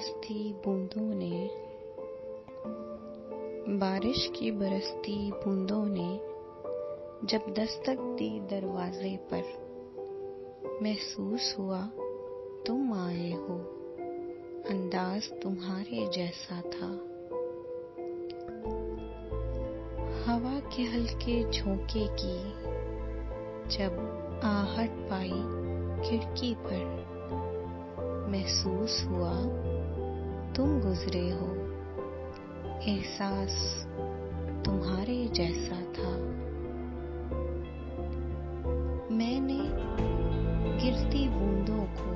बरसती बूंदों ने, बारिश की बरसती बूंदों ने जब दस्तक दी दरवाजे पर, महसूस हुआ तुम आए हो, अंदाज तुम्हारे जैसा था। हवा के हल्के झोंके की जब आहट पाई खिड़की पर, महसूस हुआ तुम गुजरे हो, एहसास तुम्हारे जैसा था। मैंने गिरती बूंदों को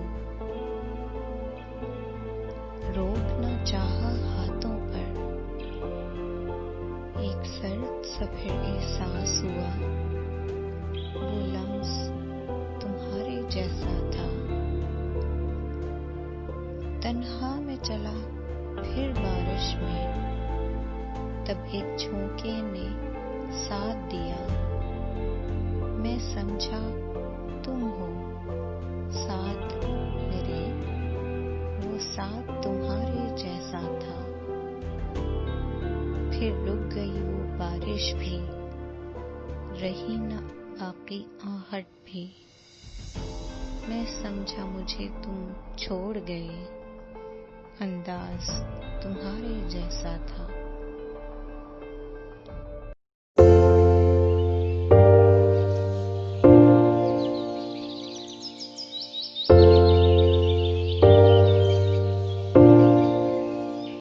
रोकना चाहा हाथों पर, एक सर्द सा फिर एहसास हुआ वो लम्स तुम्हारे जैसा था। तन्हा में चला फिर बारिश में, तब एक झोंके ने साथ दिया, मैं समझा तुम हो साथ मेरे, वो साथ तुम्हारे जैसा था। फिर रुक गई वो बारिश भी, रही न बाकी आहट भी, मैं समझा मुझे तुम छोड़ गए, अंदाज तुम्हारे जैसा था।